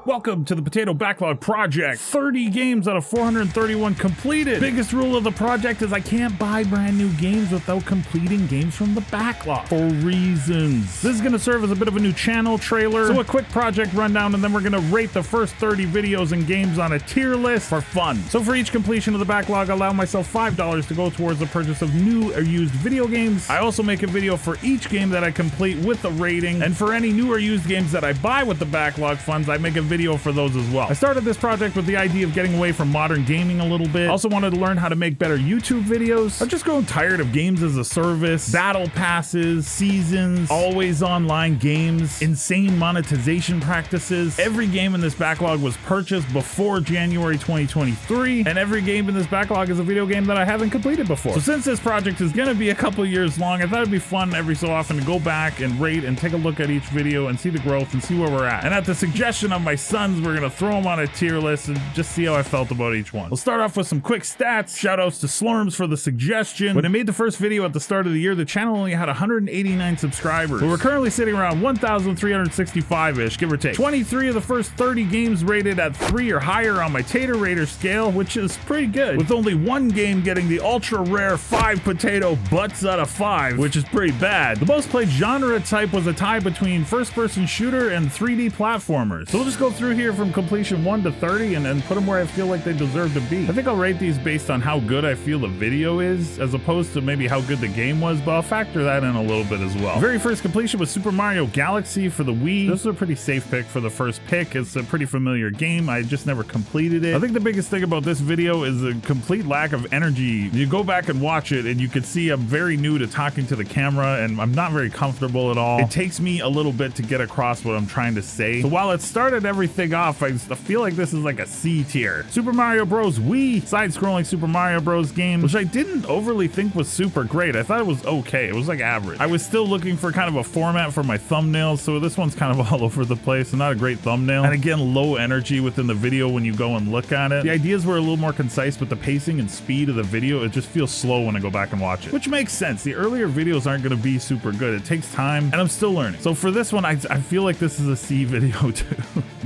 Welcome to the Potato Backlog Project. 30 games out of 431 completed. Biggest rule of the project is I can't buy brand new games without completing games from the backlog for reasons. This is going to serve as a bit of a new channel trailer, so a quick project rundown, and then we're going to rate the first 30 videos and games on a tier list for fun. So for each completion of the backlog, I allow myself $5 to go towards the purchase of new or used video games. I also make a video for each game that I complete with a rating, and for any new or used games that I buy with the backlog funds, I make a video for those as well. I started this project with the idea of getting away from modern gaming a little bit. I also wanted to learn how to make better YouTube videos. I'm just growing tired of games as a service, battle passes, seasons, always online games, insane monetization practices. Every game in this backlog was purchased before January 2023, and every game in this backlog is a video game that I haven't completed before. So since this project is gonna be a couple years long, I thought it'd be fun every so often to go back and rate and take a look at each video and see the growth and see where we're at. And at the suggestion of my sons, we're gonna throw them on a tier list and just see how I felt about each one. We'll start off with some quick stats. Shout outs to Slurms for the suggestion. When I made the first video at the start of the year, the channel only had 189 subscribers. But we're currently sitting around 1,365-ish, give or take. 23 of the first 30 games rated at 3 or higher on my Tater Rater scale, which is pretty good, with only one game getting the ultra rare 5 potato butts out of 5, which is pretty bad. The most played genre type was a tie between first-person shooter and 3D platformers. So we'll just go through here from completion 1 to 30 and put them where I feel like they deserve to be. I think I'll rate these based on how good I feel the video is, as opposed to maybe how good the game was, but I'll factor that in a little bit as well. The very first completion was Super Mario Galaxy for the Wii. This is a pretty safe pick for the first pick. It's a pretty familiar game. I just never completed it. I think the biggest thing about this video is the complete lack of energy. You go back and watch it and you can see I'm very new to talking to the camera and I'm not very comfortable at all. It takes me a little bit to get across what I'm trying to say. So while it started everything off, I feel like this is like a C tier. Super Mario Bros. Wii, side-scrolling Super Mario Bros. Game, which I didn't overly think was super great. I thought it was okay. It was like average. I was still looking for kind of a format for my thumbnails, so this one's kind of all over the place and not a great thumbnail. And again, low energy within the video when you go and look at it. The ideas were a little more concise, but the pacing and speed of the video, it just feels slow when I go back and watch it, which makes sense. The earlier videos aren't going to be super good. It takes time, and I'm still learning. So for this one, I feel like this is a C video too.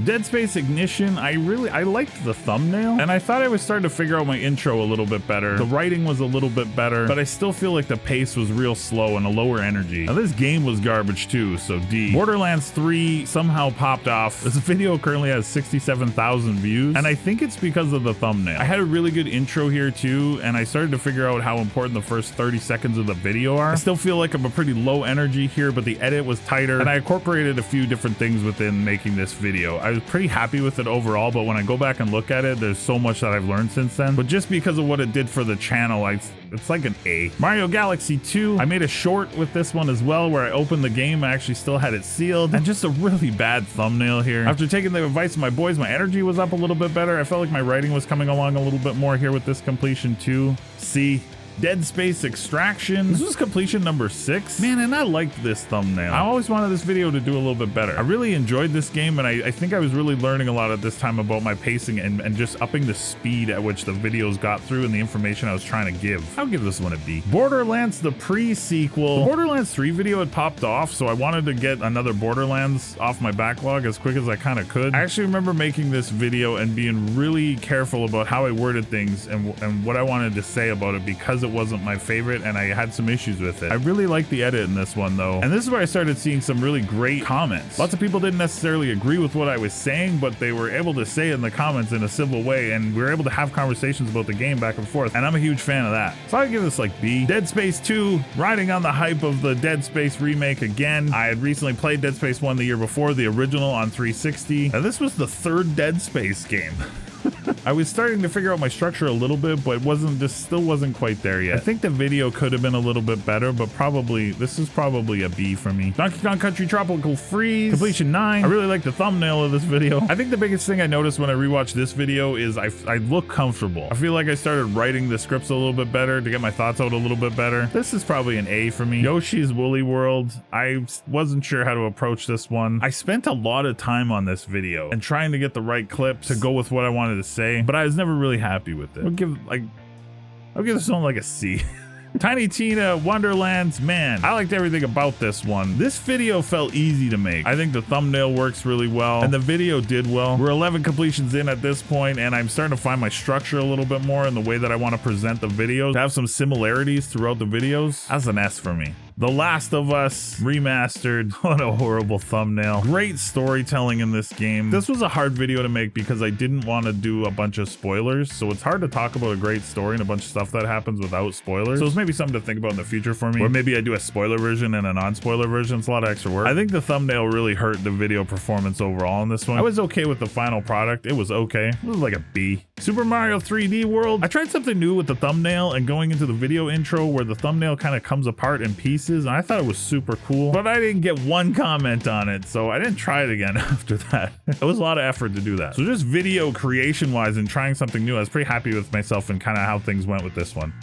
Dead Space Ignition, I liked the thumbnail, and I thought I was starting to figure out my intro a little bit better. The writing was a little bit better, but I still feel like the pace was real slow and a lower energy. Now this game was garbage too, so D. Borderlands 3 somehow popped off. This video currently has 67,000 views, and I think it's because of the thumbnail. I had a really good intro here too, and I started to figure out how important the first 30 seconds of the video are. I still feel like I'm a pretty low energy here, but the edit was tighter, and I incorporated a few different things within making this video. I was pretty happy with it overall, but when I go back and look at it, there's so much that I've learned since then. But just because of what it did for the channel, it's like an A. Mario Galaxy 2, I made a short with this one as well, where I opened the game, I actually still had it sealed, and just a really bad thumbnail here. After taking the advice of my boys, my energy was up a little bit better. I felt like my writing was coming along a little bit more here with this completion too. C. Dead Space Extraction. This was completion number 6. Man, and I liked this thumbnail. I always wanted this video to do a little bit better. I really enjoyed this game, and I think I was really learning a lot at this time about my pacing and just upping the speed at which the videos got through and the information I was trying to give. I'll give this one a B. Borderlands, the pre-sequel. The Borderlands 3 video had popped off, so I wanted to get another Borderlands off my backlog as quick as I kind of could. I actually remember making this video and being really careful about how I worded things and what I wanted to say about it, because it wasn't my favorite and I had some issues with it. I really liked the edit in this one though, and this is where I started seeing some really great comments. Lots of people didn't necessarily agree with what I was saying, but they were able to say it in the comments in a civil way, and we were able to have conversations about the game back and forth, and I'm a huge fan of that. So I'd give this like B. Dead Space 2, riding on the hype of the Dead Space remake again. I had recently played Dead Space 1 the year before, the original on 360. Now this was the third Dead Space game. I was starting to figure out my structure a little bit, but still wasn't quite there yet. I think the video could have been a little bit better, but this is probably a B for me. Donkey Kong Country Tropical Freeze, completion 9. I really like the thumbnail of this video. I think the biggest thing I noticed when I rewatched this video is I look comfortable. I feel like I started writing the scripts a little bit better to get my thoughts out a little bit better. This is probably an A for me. Yoshi's Woolly World, I wasn't sure how to approach this one. I spent a lot of time on this video and trying to get the right clips to go with what I wanted to say, but I was never really happy with it. I'll give this one like a C. Tiny Tina Wonderlands, man, I liked everything about this one. This video felt easy to make. I think the thumbnail works really well and the video did well. We're 11 completions in at this point and I'm starting to find my structure a little bit more in the way that I want to present the videos, to have some similarities throughout the videos. That's an S for me. The Last of Us remastered. What a horrible thumbnail. Great storytelling in this game. This was a hard video to make because I didn't want to do a bunch of spoilers. So it's hard to talk about a great story and a bunch of stuff that happens without spoilers. So it's maybe something to think about in the future for me. Or maybe I do a spoiler version and a non-spoiler version. It's a lot of extra work. I think the thumbnail really hurt the video performance overall in this one. I was okay with the final product. It was okay. It was like a B. Super Mario 3D World. I tried something new with the thumbnail and going into the video intro where the thumbnail kind of comes apart in pieces. And I thought it was super cool, but I didn't get one comment on it, so I didn't try it again after that. It was a lot of effort to do that. So just video creation wise and trying something new, I was pretty happy with myself and kind of how things went with this one.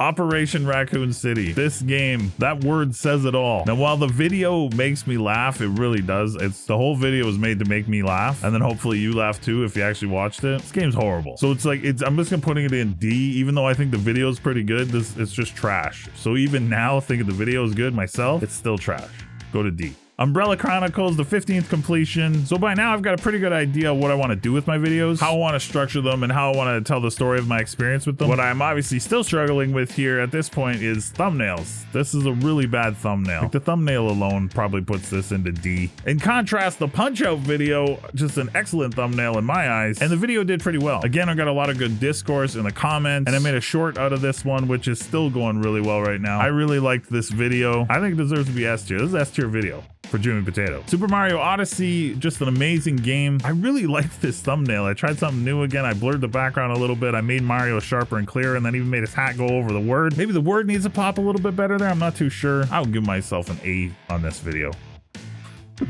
Operation Raccoon City. This game, that word says it all. Now, while the video makes me laugh, it really does. It's the whole video was made to make me laugh, and then hopefully you laugh too if you actually watched it. This game's horrible. So it's like, I'm just gonna putting it in D, even though I think the video is pretty good. It's just trash. So even now, thinking the video is good myself, it's still trash. Go to D. Umbrella Chronicles, the 15th completion. So by now I've got a pretty good idea of what I want to do with my videos, how I want to structure them, and how I want to tell the story of my experience with them. What I'm obviously still struggling with here at this point is thumbnails. This is a really bad thumbnail. Like the thumbnail alone probably puts this into D. In contrast, the Punch-Out video, just an excellent thumbnail in my eyes, and the video did pretty well. Again, I got a lot of good discourse in the comments, and I made a short out of this one, which is still going really well right now. I really liked this video. I think it deserves to be S tier. This is S tier video for Jimmy Potato. Super Mario Odyssey, just an amazing game. I really liked this thumbnail. I tried something new again. I blurred the background a little bit. I made Mario sharper and clearer, and then even made his hat go over the word. Maybe the word needs to pop a little bit better there. I'm not too sure. I'll give myself an A on this video.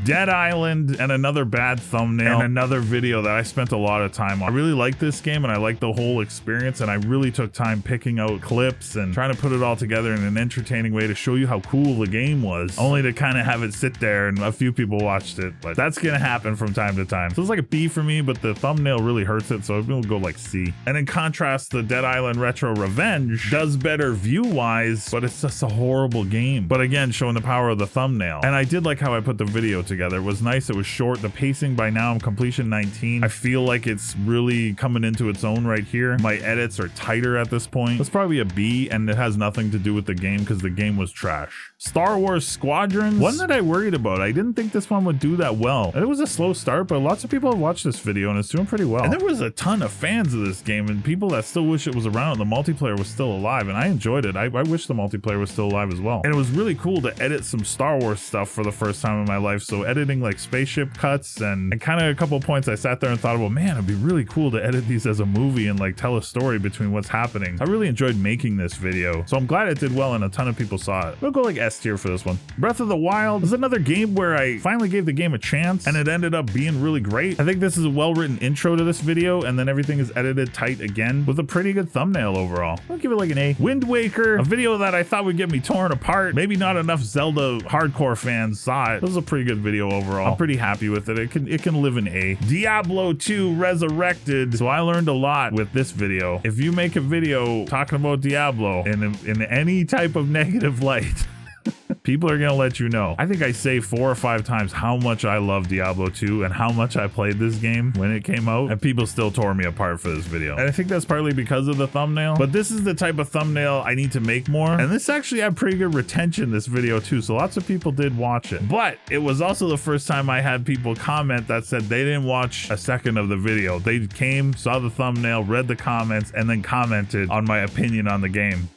Dead Island, and another bad thumbnail, and another video that I spent a lot of time on. I really like this game and I like the whole experience, and I really took time picking out clips and trying to put it all together in an entertaining way to show you how cool the game was, only to kind of have it sit there and a few people watched it. But that's gonna happen from time to time. So it's like a B for me, but the thumbnail really hurts it, so we'll go like C. And in contrast, the Dead Island Retro Revenge does better view-wise, but it's just a horrible game. But again, showing the power of the thumbnail. And I did like how I put the video together. It was nice. It was short. The pacing, by now I'm completion 19. I feel like it's really coming into its own right here. My edits are tighter at this point. It's probably a B, and it has nothing to do with the game because the game was trash. Star Wars Squadrons, one that I worried about. I didn't think this one would do that well. And it was a slow start, but lots of people have watched this video and it's doing pretty well. And there was a ton of fans of this game and people that still wish it was around. The multiplayer was still alive, and I enjoyed it. I wish the multiplayer was still alive as well. And it was really cool to edit some Star Wars stuff for the first time in my life. So editing like spaceship cuts and kind of a couple of points I sat there and thought, well, man, it'd be really cool to edit these as a movie and like tell a story between what's happening. I really enjoyed making this video, so I'm glad it did well and a ton of people saw it. We'll go like S tier for this one. Breath of the Wild is another game where I finally gave the game a chance and it ended up being really great. I think this is a well-written intro to this video, and then everything is edited tight again with a pretty good thumbnail overall. I'll give it like an A. Wind Waker, a video that I thought would get me torn apart. Maybe not enough Zelda hardcore fans saw it. This is a pretty good video overall. I'm pretty happy with it. It can live in A. Diablo 2 Resurrected. So I learned a lot with this video. If you make a video talking about Diablo in any type of negative light, people are gonna let you know. I think I say 4 or 5 times how much I love Diablo 2 and how much I played this game when it came out, and people still tore me apart for this video. And I think that's partly because of the thumbnail, but this is the type of thumbnail I need to make more. And this actually had pretty good retention, this video too, so lots of people did watch it. But it was also the first time I had people comment that said they didn't watch a second of the video. They came, saw the thumbnail, read the comments, and then commented on my opinion on the game.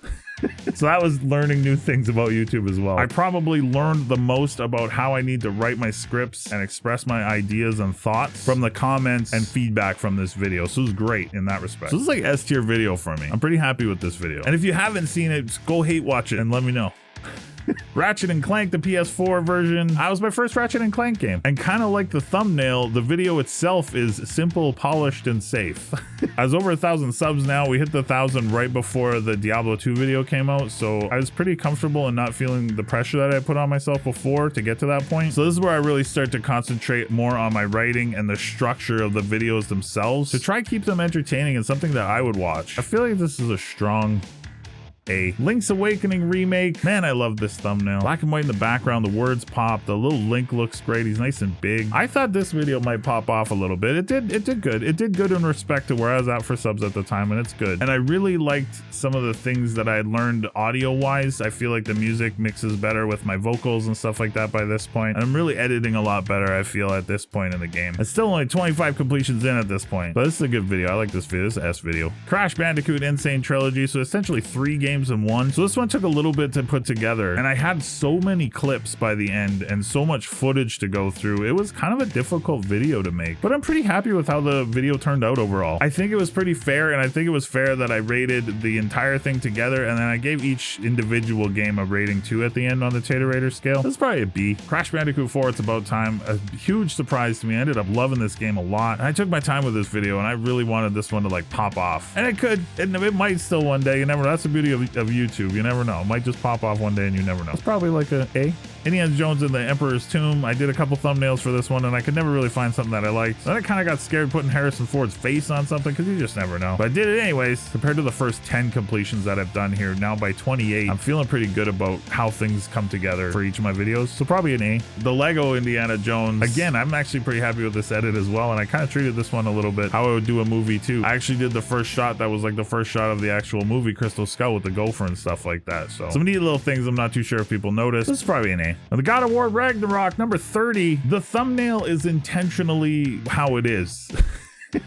So that was learning new things about YouTube as well. I probably learned the most about how I need to write my scripts and express my ideas and thoughts from the comments and feedback from this video. So it was great in that respect. So this is like S tier video for me. I'm pretty happy with this video. And if you haven't seen it, just go hate watch it and let me know. Ratchet and Clank, the PS4 version. That was my first Ratchet and Clank game. And kind of like the thumbnail, the video itself is simple, polished, and safe. I was over 1,000 subs now. We hit the 1,000 right before the Diablo 2 video came out. So I was pretty comfortable and not feeling the pressure that I put on myself before to get to that point. So this is where I really start to concentrate more on my writing and the structure of the videos themselves to try keep them entertaining and something that I would watch. I feel like this is a strong A. Link's Awakening remake. Man, I love this thumbnail. Black and white in the background, the words pop, the little Link looks great. He's nice and big. I thought this video might pop off a little bit. It did good. It did good in respect to where I was at for subs at the time, and it's good. And I really liked some of the things that I learned audio wise. I feel like the music mixes better with my vocals and stuff like that by this point. And I'm really editing a lot better, I feel, at this point in the game. It's still only 25 completions in at this point, but this is a good video. I like this video. This is an S video. Crash Bandicoot Insane Trilogy. So essentially 3 games in one. So this one took a little bit to put together, and I had so many clips by the end and so much footage to go through. It was kind of a difficult video to make, but I'm pretty happy with how the video turned out overall. I think it was pretty fair, and I think it was fair that I rated the entire thing together, and then I gave each individual game a rating 2 at the end on the Taterator scale. That's probably a B. Crash Bandicoot 4, It's About Time. A huge surprise to me. I ended up loving this game a lot. And I took my time with this video, and I really wanted this one to like pop off. And it could, and it might still one day. You never know. That's the beauty of YouTube. You never know. It might just pop off one day, and you never know. It's probably like a A. Indiana Jones and the Emperor's Tomb. I did a couple thumbnails for this one, and I could never really find something that I liked. Then I kind of got scared putting Harrison Ford's face on something, because you just never know. But I did it anyways. Compared to the first 10 completions that I've done here, now by 28, I'm feeling pretty good about how things come together for each of my videos. So probably an A. The Lego Indiana Jones. Again, I'm actually pretty happy with this edit as well, and I kind of treated this one a little bit how I would do a movie too. I actually did the first shot that was like the first shot of the actual movie, Crystal Skull, with the gopher and stuff like that. So some neat little things I'm not too sure if people noticed. This is probably an A. And the God of War Ragnarok, number 30. The thumbnail is intentionally how it is.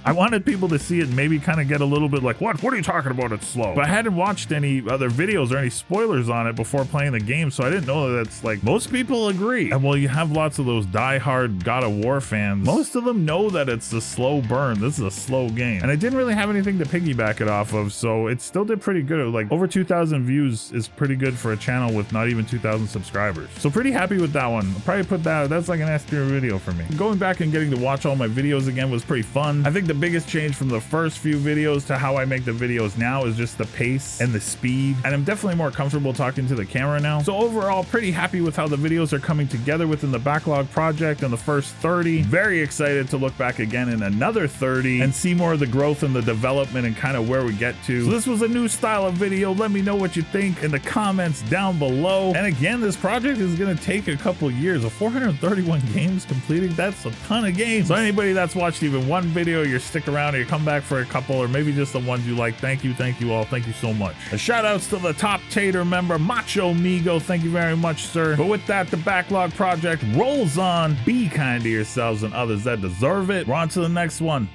I wanted people to see it and maybe kind of get a little bit like, what are you talking about? It's slow. But I hadn't watched any other videos or any spoilers on it before playing the game, so I didn't know that it's like, most people agree. And well, you have lots of those diehard God of War fans. Most of them know that it's a slow burn. This is a slow game. And I didn't really have anything to piggyback it off of, so it still did pretty good. Like over 2,000 views is pretty good for a channel with not even 2,000 subscribers. So pretty happy with that one. I'll probably put that's like an S tier video for me. Going back and getting to watch all my videos again was pretty fun. I think the biggest change from the first few videos to how I make the videos now is just the pace and the speed, and I'm definitely more comfortable talking to the camera now. So overall, pretty happy with how the videos are coming together within the Backlog project and the first 30. Very excited to look back again in another 30 and see more of the growth and the development and kind of where we get to. So this was a new style of video. Let me know what you think in the comments down below. And again, this project is going to take a couple years. Of 431 games completed, that's a ton of games. So anybody that's watched even one video, you're stick around or you come back for a couple, or maybe just the ones you like, thank you all. Thank you so much. A shout outs to the top Tater member, Macho Migo. Thank you very much, sir. But with that, the Backlog project rolls on. Be kind to yourselves and others that deserve it. We're on to the next one.